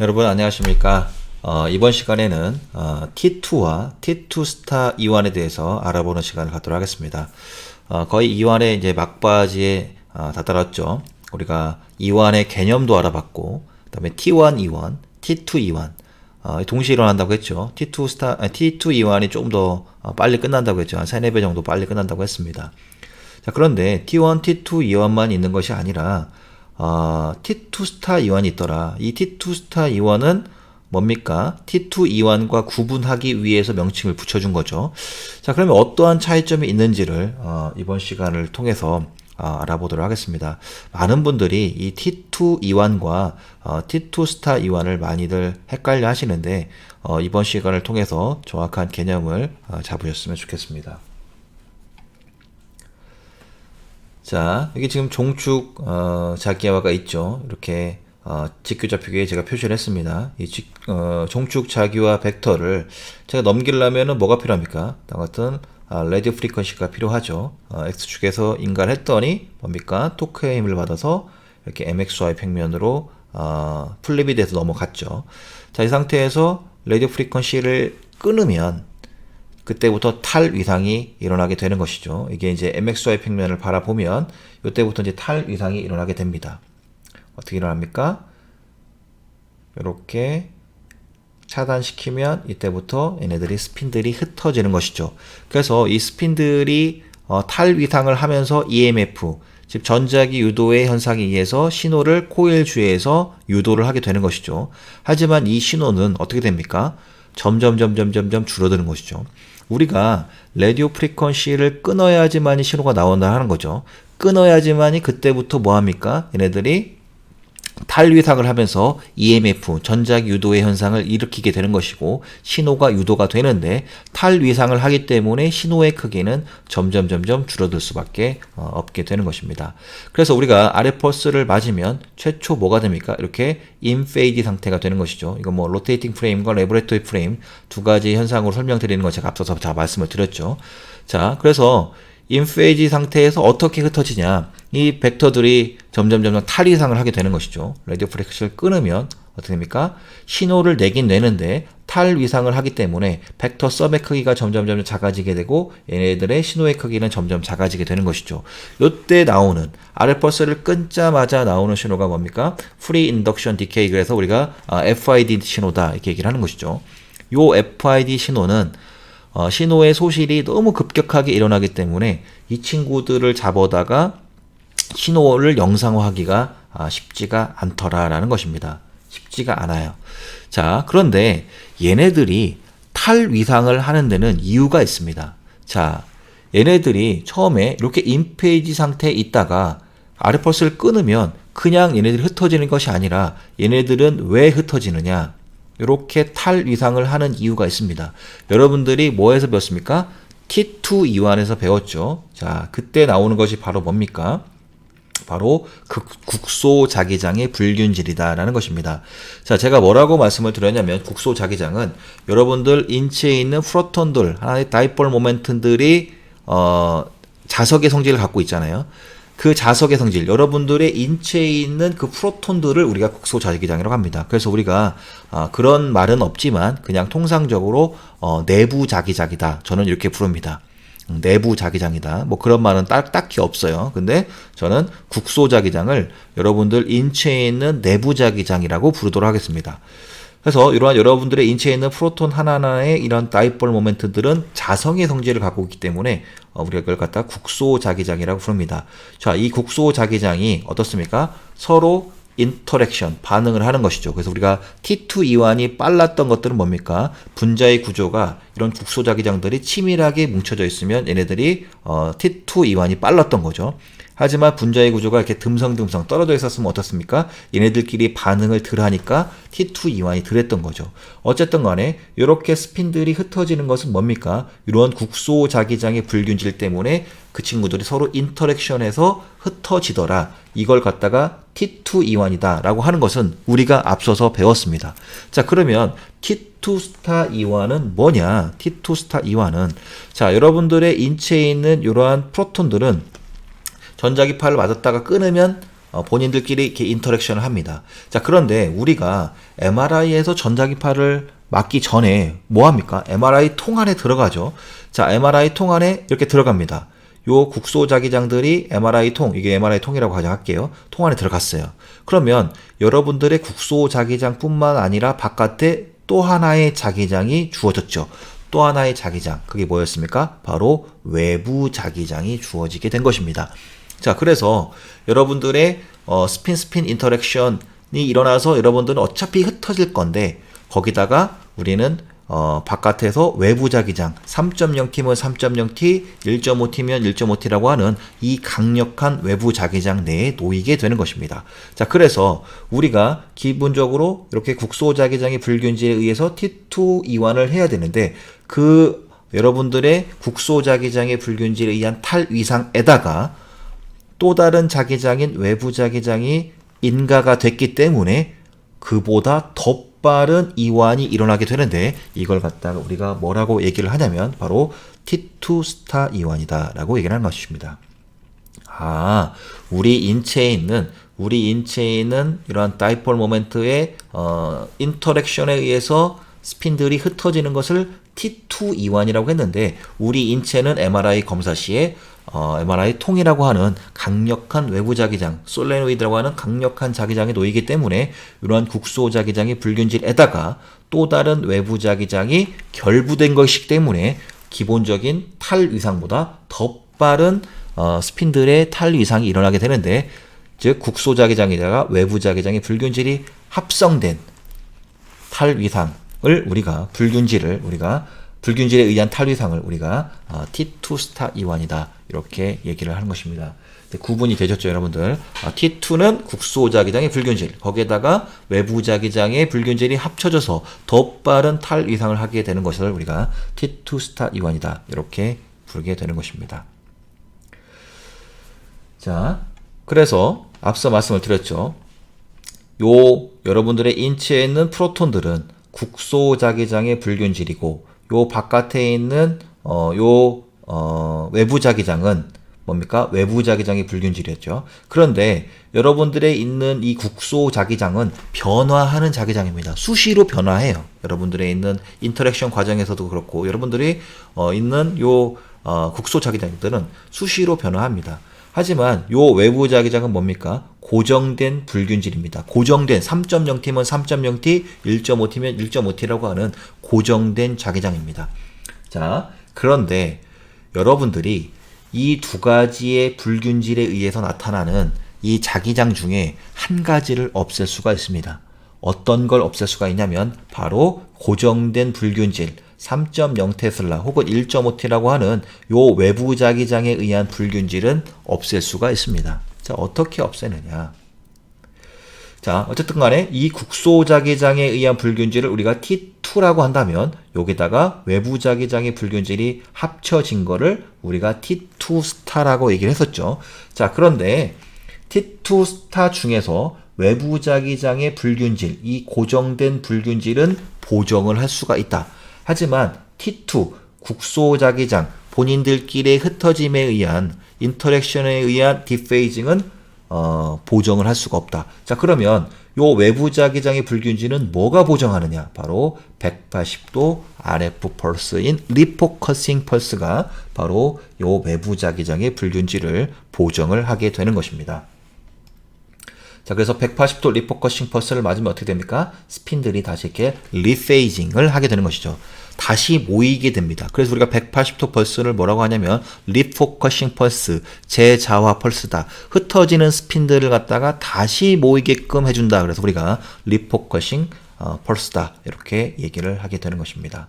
여러분 안녕하십니까. 이번 시간에는 T2와 T2 스타 이완에 대해서 알아보는 시간을 갖도록 하겠습니다. 거의 이완의 이제 막바지에 다다랐죠. 우리가 이완의 개념도 알아봤고, 그다음에 T1 이완, T2 이완 동시에 일어난다고 했죠. T2 이완이 조금 더 빨리 끝난다고 했죠. 한 3-4배 정도 빨리 끝난다고 했습니다. 자, 그런데 T1, T2 이완만 있는 것이 아니라 T2 스타 이완이 있더라. 이 T2 스타 이완은 뭡니까? T2 이완과 구분하기 위해서 명칭을 붙여준 거죠. 자, 그러면 어떠한 차이점이 있는지를 이번 시간을 통해서 알아보도록 하겠습니다. 많은 분들이 이 T2 이완과 T2 스타 이완을 많이들 헷갈려 하시는데 이번 시간을 통해서 정확한 개념을 잡으셨으면 좋겠습니다. 자, 여기 지금 종축 자기화가 있죠. 이렇게 직교좌표기에 제가 표시를 했습니다. 이 종축 자기화 벡터를 제가 넘기려면 뭐가 필요합니까? 다음 같은 레디오 프리퀀시가 필요하죠. X축에서 인가했더니 뭡니까? 토크의 힘을 받아서 이렇게 MXY 평면으로 플립이 돼서 넘어갔죠. 자, 이 상태에서 레디오 프리퀀시를 끊으면 그때부터 탈 위상이 일어나게 되는 것이죠. 이게 이제 MXY 평면을 바라보면 이때부터 이제 탈 위상이 일어나게 됩니다. 어떻게 일어납니까? 이렇게 차단시키면 이때부터 얘네들이 스핀들이 흩어지는 것이죠. 그래서 이 스핀들이 탈 위상을 하면서 EMF, 즉 전자기 유도의 현상에 의해서 신호를 코일 주위에서 유도를 하게 되는 것이죠. 하지만 이 신호는 어떻게 됩니까? 점점 줄어드는 것이죠. 우리가 라디오 프리퀀시를 끊어야지만이 신호가 나온다 하는 거죠. 끊어야지만이 그때부터 뭐 합니까? 얘네들이 탈위상을 하면서 EMF, 전자기 유도의 현상을 일으키게 되는 것이고 신호가 유도가 되는데 탈위상을 하기 때문에 신호의 크기는 점점 줄어들 수밖에 없게 되는 것입니다. 그래서 우리가 RF 펄스를 맞으면 최초 뭐가 됩니까? 이렇게 인페이지 상태가 되는 것이죠. 이거 뭐 로테이팅 프레임과 레버레토리 프레임 두 가지 현상으로 설명드리는 거 제가 앞서서 다 말씀을 드렸죠. 자, 그래서 인페이지 상태에서 어떻게 흩어지냐? 이 벡터들이 점점 탈위상을 하게 되는 것이죠. 라디오 프리퀀시를 끊으면 어떻게 됩니까? 신호를 내긴 내는데 탈위상을 하기 때문에 벡터 썸의 크기가 점점 작아지게 되고 얘네들의 신호의 크기는 점점 작아지게 되는 것이죠. 이때 나오는 RF 펄스를 끊자마자 나오는 신호가 뭡니까? 프리 인덕션 디케이. 그래서 우리가 FID 신호다 이렇게 얘기를 하는 것이죠. 요 FID 신호는 신호의 소실이 너무 급격하게 일어나기 때문에 이 친구들을 잡아다가 신호를 영상화하기가 쉽지가 않더라라는 것입니다. 쉽지가 않아요. 자, 그런데 얘네들이 탈위상을 하는 데는 이유가 있습니다. 자, 얘네들이 처음에 이렇게 인페이지 상태에 있다가 RF 펄스를 끊으면 그냥 얘네들이 흩어지는 것이 아니라 얘네들은 왜 흩어지느냐? 이렇게 탈위상을 하는 이유가 있습니다. 여러분들이 뭐에서 배웠습니까? T2 이완에서 배웠죠. 자, 그때 나오는 것이 바로 뭡니까? 바로 국소자기장의 불균질이다라는 것입니다. 자, 제가 뭐라고 말씀을 드렸냐면 국소자기장은 여러분들 인체에 있는 프로톤들, 하나의 다이폴 모멘텀들이 자석의 성질을 갖고 있잖아요. 그 자석의 성질, 여러분들의 인체에 있는 그 프로톤들을 우리가 국소자기장이라고 합니다. 그래서 우리가 그런 말은 없지만 그냥 통상적으로 내부 자기장이다. 저는 이렇게 부릅니다. 내부 자기장이다. 뭐 그런 말은 딱히 없어요. 근데 저는 국소자기장을 여러분들 인체에 있는 내부 자기장이라고 부르도록 하겠습니다. 그래서 이러한 여러분들의 인체에 있는 프로톤 하나하나의 이런 다이폴 모멘트들은 자성의 성질을 갖고 있기 때문에 우리가 그걸 갖다 국소자기장이라고 부릅니다. 자, 이 국소자기장이 어떻습니까? 서로 인터랙션, 반응을 하는 것이죠. 그래서 우리가 T2 이완이 빨랐던 것들은 뭡니까? 분자의 구조가 이런 국소자기장들이 치밀하게 뭉쳐져 있으면 얘네들이 T2 이완이 빨랐던 거죠. 하지만 분자의 구조가 이렇게 듬성듬성 떨어져 있었으면 어떻습니까? 얘네들끼리 반응을 덜 하니까 T2 이완이 덜 했던 거죠. 어쨌든 간에 이렇게 스핀들이 흩어지는 것은 뭡니까? 이런 국소 자기장의 불균질 때문에 그 친구들이 서로 인터랙션해서 흩어지더라. 이걸 갖다가 T2 이완이다 라고 하는 것은 우리가 앞서서 배웠습니다. 자, 그러면 T2 스타 이완은 뭐냐? T2 스타 이완은, 자, 여러분들의 인체에 있는 이러한 프로톤들은 전자기파를 맞았다가 끊으면 본인들끼리 이렇게 인터랙션을 합니다. 자, 그런데 우리가 MRI에서 전자기파를 맞기 전에 뭐 합니까? MRI 통 안에 들어가죠. 자, MRI 통 안에 이렇게 들어갑니다. 요 국소 자기장들이 MRI 통, 이게 MRI 통이라고 가정할게요. 통 안에 들어갔어요. 그러면 여러분들의 국소 자기장뿐만 아니라 바깥에 또 하나의 자기장이 주어졌죠. 또 하나의 자기장, 그게 뭐였습니까? 바로 외부 자기장이 주어지게 된 것입니다. 자, 그래서 여러분들의 스핀 인터랙션이 일어나서 여러분들은 어차피 흩어질 건데, 거기다가 우리는 바깥에서 외부 자기장 3.0T면 3.0T, 1.5T면 1.5T라고 하는 이 강력한 외부 자기장 내에 놓이게 되는 것입니다. 자, 그래서 우리가 기본적으로 이렇게 국소 자기장의 불균질에 의해서 T2 이완을 해야 되는데, 그 여러분들의 국소 자기장의 불균질에 의한 탈위상에다가 또 다른 자기장인 외부 자기장이 인가가 됐기 때문에 그보다 더 빠른 이완이 일어나게 되는데, 이걸 갖다가 우리가 뭐라고 얘기를 하냐면 바로 T2 스타 이완이다 라고 얘기를 하는 것입니다. 아, 우리 인체에 있는 이러한 다이폴 모멘트의 인터랙션에 의해서 스핀들이 흩어지는 것을 T2 이완이라고 했는데, 우리 인체는 MRI 검사 시에 MRI 통이라고 하는 강력한 외부 자기장, 솔레노이드라고 하는 강력한 자기장에 놓이기 때문에 이러한 국소 자기장의 불균질에다가 또 다른 외부 자기장이 결부된 것이기 때문에 기본적인 탈위상보다 더 빠른 스핀들의 탈위상이 일어나게 되는데, 즉 국소 자기장에다가 외부 자기장의 불균질이 합성된 탈위상을 우리가 불균질에 의한 탈위상을 우리가 T2 스타 이완이다 이렇게 얘기를 하는 것입니다. 구분이 되셨죠, 여러분들? T2는 국소 자기장의 불균질, 거기에다가 외부 자기장의 불균질이 합쳐져서 더 빠른 탈위상을 하게 되는 것을 우리가 T2 스타 이완이다 이렇게 부르게 되는 것입니다. 자, 그래서 앞서 말씀을 드렸죠. 여러분들의 인체에 있는 프로톤들은 국소 자기장의 불균질이고, 요 바깥에 있는 외부 자기장은 뭡니까? 외부 자기장의 불균질이었죠. 그런데 여러분들의 있는 이 국소 자기장은 변화하는 자기장입니다. 수시로 변화해요. 여러분들의 있는 인터랙션 과정에서도 그렇고, 여러분들이 있는 국소 자기장들은 수시로 변화합니다. 하지만 요 외부 자기장은 뭡니까? 고정된 불균질입니다. 고정된 3.0T면 3.0T, 1.5T면 1.5T라고 하는 고정된 자기장입니다. 자, 그런데 여러분들이 이 두 가지의 불균질에 의해서 나타나는 이 자기장 중에 한 가지를 없앨 수가 있습니다. 어떤 걸 없앨 수가 있냐면 바로 고정된 불균질 3.0테슬라 혹은 1.5T라고 하는 요 외부 자기장에 의한 불균질은 없앨 수가 있습니다. 자, 어떻게 없애느냐? 자, 어쨌든 간에 이 국소 자기장에 의한 불균질을 우리가 T2라고 한다면 여기다가 외부 자기장의 불균질이 합쳐진 거를 우리가 T2 스타라고 얘기를 했었죠. 자, 그런데 T2 스타 중에서 외부 자기장의 불균질, 이 고정된 불균질은 보정을 할 수가 있다. 하지만 T2, 국소 자기장, 본인들끼리의 흩어짐에 의한 인터랙션에 의한 디페이징은 보정을 할 수가 없다. 자, 그러면 요 외부 자기장의 불균질은 뭐가 보정하느냐? 바로 180도 RF 펄스인 리포커싱 펄스가 바로 요 외부 자기장의 불균질을 보정을 하게 되는 것입니다. 자, 그래서 180도 리포커싱 펄스를 맞으면 어떻게 됩니까? 스핀들이 다시 이렇게 리페이징을 하게 되는 것이죠. 다시 모이게 됩니다. 그래서 우리가 180도 펄스를 뭐라고 하냐면 리포커싱 펄스, 재자화 펄스다. 흩어지는 스핀들을 갖다가 다시 모이게끔 해준다. 그래서 우리가 리포커싱 펄스다. 이렇게 얘기를 하게 되는 것입니다.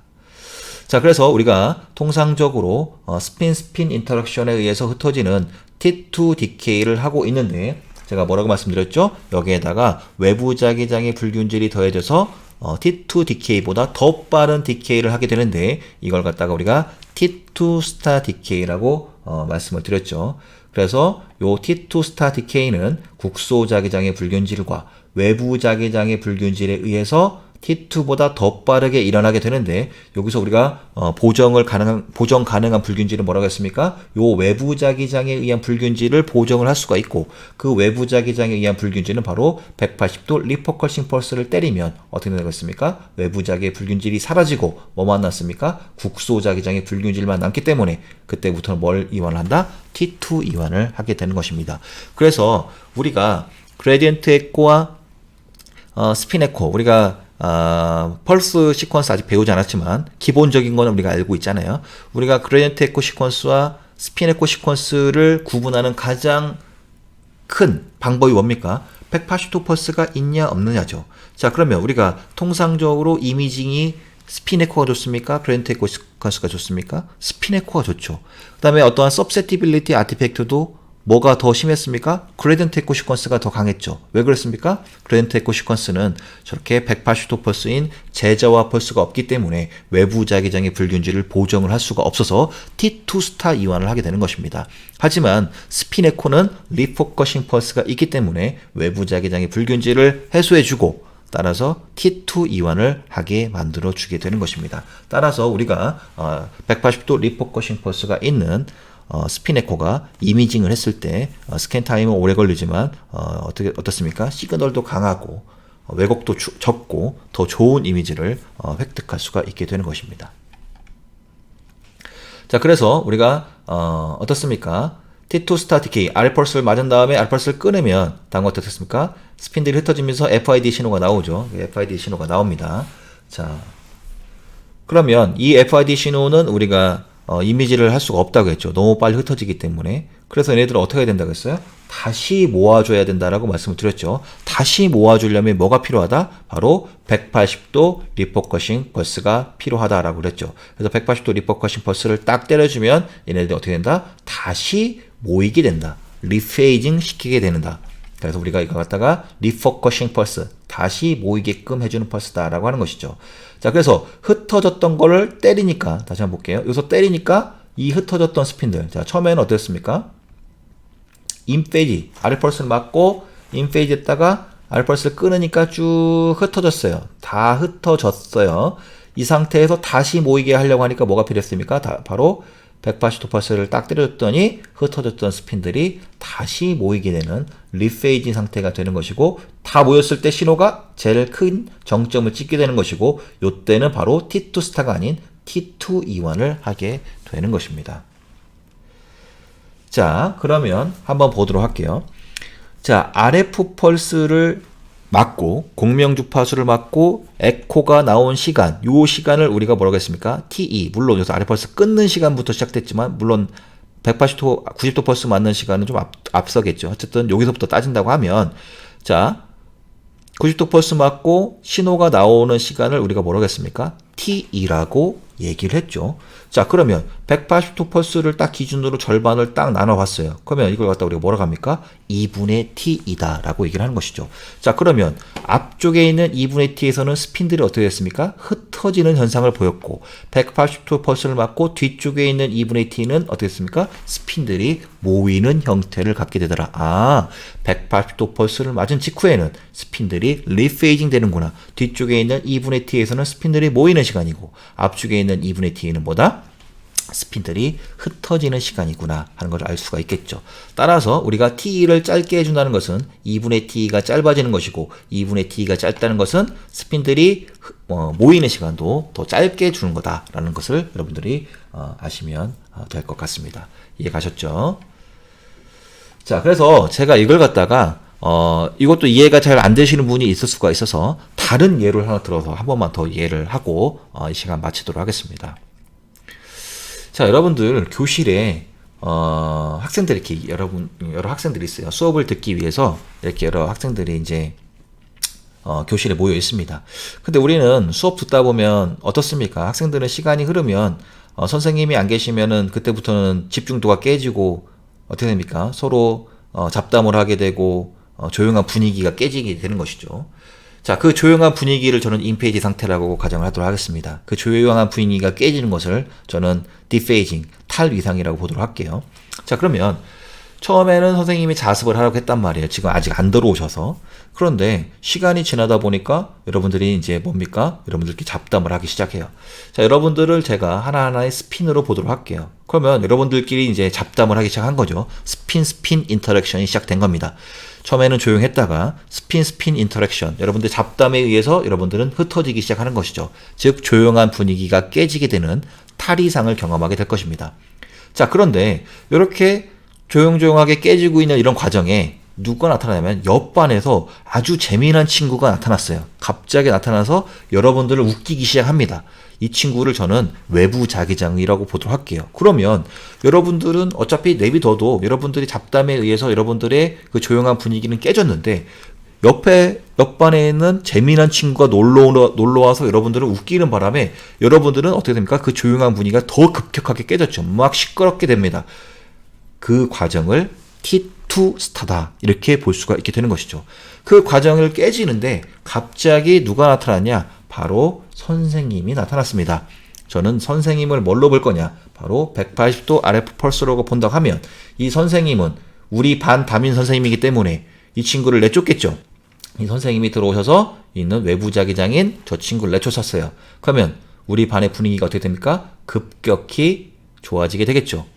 자, 그래서 우리가 통상적으로 스핀 인터랙션에 의해서 흩어지는 T2 디케이를 하고 있는데 제가 뭐라고 말씀드렸죠? 여기에다가 외부 자기장의 불균질이 더해져서 T2 디케이보다 더 빠른 디케이를 하게 되는데 이걸 갖다가 우리가 T2 스타 디케이라고 말씀을 드렸죠. 그래서 요 T2 스타 디케이는 국소 자기장의 불균질과 외부 자기장의 불균질에 의해서 T2보다 더 빠르게 일어나게 되는데 여기서 우리가 보정 가능한 불균질은 뭐라고 했습니까? 요 외부 자기장에 의한 불균질을 보정을 할 수가 있고 그 외부 자기장에 의한 불균질은 바로 180도 리퍼커싱 펄스를 때리면 어떻게 되겠습니까? 외부 자기의 불균질이 사라지고 뭐만 남습니까? 국소 자기장의 불균질만 남기 때문에 그때부터는 뭘 이완을 한다? T2 이완을 하게 되는 것입니다. 그래서 우리가 그레디언트 에코와 스핀 에코 우리가 펄스 시퀀스 아직 배우지 않았지만 기본적인 거는 우리가 알고 있잖아요. 우리가 그레디언트 에코 시퀀스와 스핀 에코 시퀀스를 구분하는 가장 큰 방법이 뭡니까? 180도 펄스가 있냐 없느냐죠. 자, 그러면 우리가 통상적으로 이미징이 스핀 에코가 좋습니까? 그레디언트 에코 시퀀스가 좋습니까? 스핀 에코가 좋죠. 그 다음에 어떠한 서셉티빌리티 아티팩트도 뭐가 더 심했습니까? 그레디언트 에코 시퀀스가 더 강했죠. 왜 그랬습니까? 그레디언트 에코 시퀀스는 저렇게 180도 펄스인 제자화 펄스가 없기 때문에 외부 자기장의 불균질을 보정을 할 수가 없어서 T2 스타 이완을 하게 되는 것입니다. 하지만 스핀 에코는 리포커싱 펄스가 있기 때문에 외부 자기장의 불균질을 해소해주고 따라서 T2 이완을 하게 만들어 주게 되는 것입니다. 따라서 우리가 180도 리포커싱 펄스가 있는 스핀 에코가 이미징을 했을 때 스캔 타임은 오래 걸리지만 어떻습니까? 시그널도 강하고 왜곡도 적고 더 좋은 이미지를 획득할 수가 있게 되는 것입니다. 자, 그래서 우리가 어떻습니까? T2 스타 디케이 알펄스를 맞은 다음에 알펄스를 끊으면 다음과 어떻습니까? 스핀들이 흩어지면서 FID 신호가 나오죠. FID 신호가 나옵니다. 자, 그러면 이 FID 신호는 우리가 이미지를 할 수가 없다고 했죠. 너무 빨리 흩어지기 때문에. 그래서 얘네들은 어떻게 해야 된다고 했어요? 다시 모아줘야 된다라고 말씀을 드렸죠. 다시 모아주려면 뭐가 필요하다? 바로 180도 리포커싱 펄스가 필요하다라고 그랬죠. 그래서 180도 리포커싱 펄스를 딱 때려주면 얘네들이 어떻게 된다? 다시 모이게 된다. 리페이징 시키게 된다. 그래서 우리가 이거 갖다가 리포커싱 펄스, 다시 모이게끔 해주는 펄스다라고 하는 것이죠. 자, 그래서 흩어졌던 거를 때리니까, 다시 한번 볼게요. 여기서 때리니까 이 흩어졌던 스핀들. 자, 처음에는 어땠습니까? 인페이지, 알펄스를 맞고 인페이지 했다가 알펄스를 끊으니까 쭉 흩어졌어요. 다 흩어졌어요. 이 상태에서 다시 모이게 하려고 하니까 뭐가 필요했습니까? 바로 180도 펄스를 딱 때려줬더니 흩어졌던 스핀들이 다시 모이게 되는 리페이징 상태가 되는 것이고, 다 모였을 때 신호가 제일 큰 정점을 찍게 되는 것이고, 요때는 바로 T2 스타가 아닌 T2 이완을 하게 되는 것입니다. 자, 그러면 한번 보도록 할게요. 자, RF 펄스를 맞고 공명 주파수를 맞고 에코가 나온 시간, 요 시간을 우리가 뭐라고 했습니까? TE. 물론 여기서 RF 펄스 끊는 시간부터 시작됐지만 물론 180도, 90도 펄스 맞는 시간은 좀 앞서겠죠. 어쨌든 여기서부터 따진다고 하면, 자, 90도 펄스 맞고 신호가 나오는 시간을 우리가 뭐라고 했습니까? TE라고 얘기를 했죠. 자, 그러면 180도 펄스를 딱 기준으로 절반을 딱 나눠봤어요. 그러면 이걸 갖다 우리가 뭐라고 합니까? 2분의 T이다 라고 얘기를 하는 것이죠. 자, 그러면 앞쪽에 있는 2분의 T에서는 스핀들이 어떻게 됐습니까? 흩어지는 현상을 보였고, 180도 펄스를 맞고 뒤쪽에 있는 2분의 T는 어떻게 됐습니까? 스핀들이 모이는 형태를 갖게 되더라. 아, 180도 펄스를 맞은 직후에는 스핀들이 리페이징 되는구나. 뒤쪽에 있는 2분의 T에서는 스핀들이 모이는 시간이고, 앞쪽에 있는 2분의 T는 뭐다? 스핀들이 흩어지는 시간이구나 하는 걸 알 수가 있겠죠. 따라서 우리가 T를 짧게 해준다는 것은 2분의 T가 짧아지는 것이고, 2분의 T가 짧다는 것은 스핀들이 모이는 시간도 더 짧게 주는 거다라는 것을 여러분들이 아시면 될 것 같습니다. 이해 가셨죠? 자, 그래서 제가 이걸 갖다가 이것도 이해가 잘 안 되시는 분이 있을 수가 있어서 다른 예를 하나 들어서 한 번만 더 이해를 하고 이 시간 마치도록 하겠습니다. 자, 여러분들 교실에 학생들 이렇게 여러 학생들이 있어요. 수업을 듣기 위해서 이렇게 여러 학생들이 이제 교실에 모여 있습니다. 근데 우리는 수업 듣다 보면 어떻습니까? 학생들은 시간이 흐르면 선생님이 안 계시면은 그때부터는 집중도가 깨지고 어떻게 됩니까? 서로 잡담을 하게 되고 조용한 분위기가 깨지게 되는 것이죠. 자, 그 조용한 분위기를 저는 인페이지 상태라고 가정을 하도록 하겠습니다. 그 조용한 분위기가 깨지는 것을 저는 디페이징, 탈위상이라고 보도록 할게요. 자, 그러면 처음에는 선생님이 자습을 하라고 했단 말이에요. 지금 아직 안 들어오셔서. 그런데 시간이 지나다 보니까 여러분들이 이제 뭡니까? 여러분들끼리 잡담을 하기 시작해요. 자, 여러분들을 제가 하나하나의 스핀으로 보도록 할게요. 그러면 여러분들끼리 이제 잡담을 하기 시작한 거죠. 스핀 인터랙션이 시작된 겁니다. 처음에는 조용했다가 스핀 인터랙션, 여러분들 잡담에 의해서 여러분들은 흩어지기 시작하는 것이죠. 즉 조용한 분위기가 깨지게 되는 탈이상을 경험하게 될 것입니다. 자, 그런데 이렇게 조용조용하게 깨지고 있는 이런 과정에 누가 나타나냐면 옆반에서 아주 재미난 친구가 나타났어요. 갑자기 나타나서 여러분들을 웃기기 시작합니다. 이 친구를 저는 외부 자기장이라고 보도록 할게요. 그러면 여러분들은 어차피 내비둬도 여러분들이 잡담에 의해서 여러분들의 그 조용한 분위기는 깨졌는데 옆반에 있는 재미난 친구가 놀러와서 여러분들을 웃기는 바람에 여러분들은 어떻게 됩니까? 그 조용한 분위기가 더 급격하게 깨졌죠. 막 시끄럽게 됩니다. 그 과정을 T2 스타다 이렇게 볼 수가 있게 되는 것이죠. 그 과정을 깨지는데 갑자기 누가 나타났냐? 바로 선생님이 나타났습니다. 저는 선생님을 뭘로 볼 거냐? 바로 180도 RF 펄스라고 본다고 하면 이 선생님은 우리 반 담임 선생님이기 때문에 이 친구를 내쫓겠죠. 이 선생님이 들어오셔서 있는 외부 자기장인 저 친구를 내쫓았어요. 그러면 우리 반의 분위기가 어떻게 됩니까? 급격히 좋아지게 되겠죠.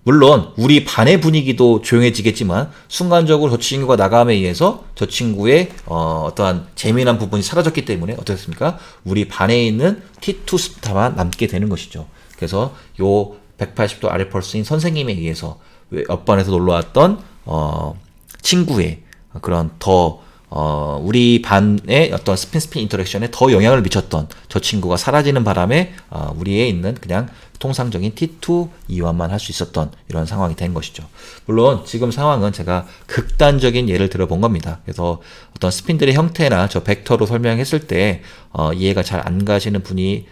물론 우리 반의 분위기도 조용해지겠지만 순간적으로 저 친구가 나감에 의해서 저 친구의 어떠한 재미난 부분이 사라졌기 때문에 어떻습니까? 우리 반에 있는 T2 스타만 남게 되는 것이죠. 그래서 요 180도 아래 펄스인 선생님에 의해서 옆반에서 놀러왔던 친구의 그런 우리 반의 어떤 스핀 인터랙션에 더 영향을 미쳤던 저 친구가 사라지는 바람에 우리에 있는 그냥 통상적인 T2 이완만 할 수 있었던 이런 상황이 된 것이죠. 물론 지금 상황은 제가 극단적인 예를 들어본 겁니다. 그래서 어떤 스핀들의 형태나 저 벡터로 설명했을 때 이해가 잘 안 가시는 분이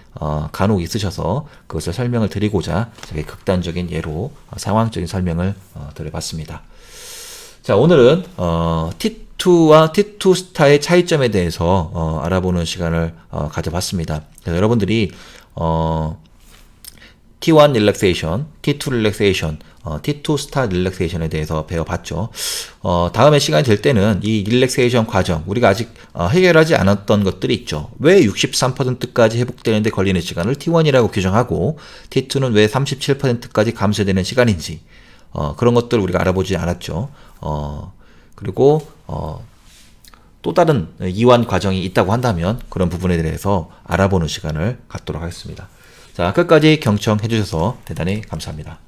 간혹 있으셔서 그것을 설명을 드리고자 제가 극단적인 예로 상황적인 설명을 드려봤습니다. 자, 오늘은 T2와 T2 스타의 차이점에 대해서 알아보는 시간을 가져봤습니다. 그래서 여러분들이 T1 릴렉세이션, T2 릴렉세이션, T2 스타 릴렉세이션에 대해서 배워봤죠. 다음에 시간이 될 때는 이 릴렉세이션 과정, 우리가 아직 해결하지 않았던 것들이 있죠. 왜 63%까지 회복되는데 걸리는 시간을 T1이라고 규정하고 T2는 왜 37%까지 감소되는 시간인지 그런 것들 우리가 알아보지 않았죠. 그리고 또 다른 이완 과정이 있다고 한다면 그런 부분에 대해서 알아보는 시간을 갖도록 하겠습니다. 자, 끝까지 경청해 주셔서 대단히 감사합니다.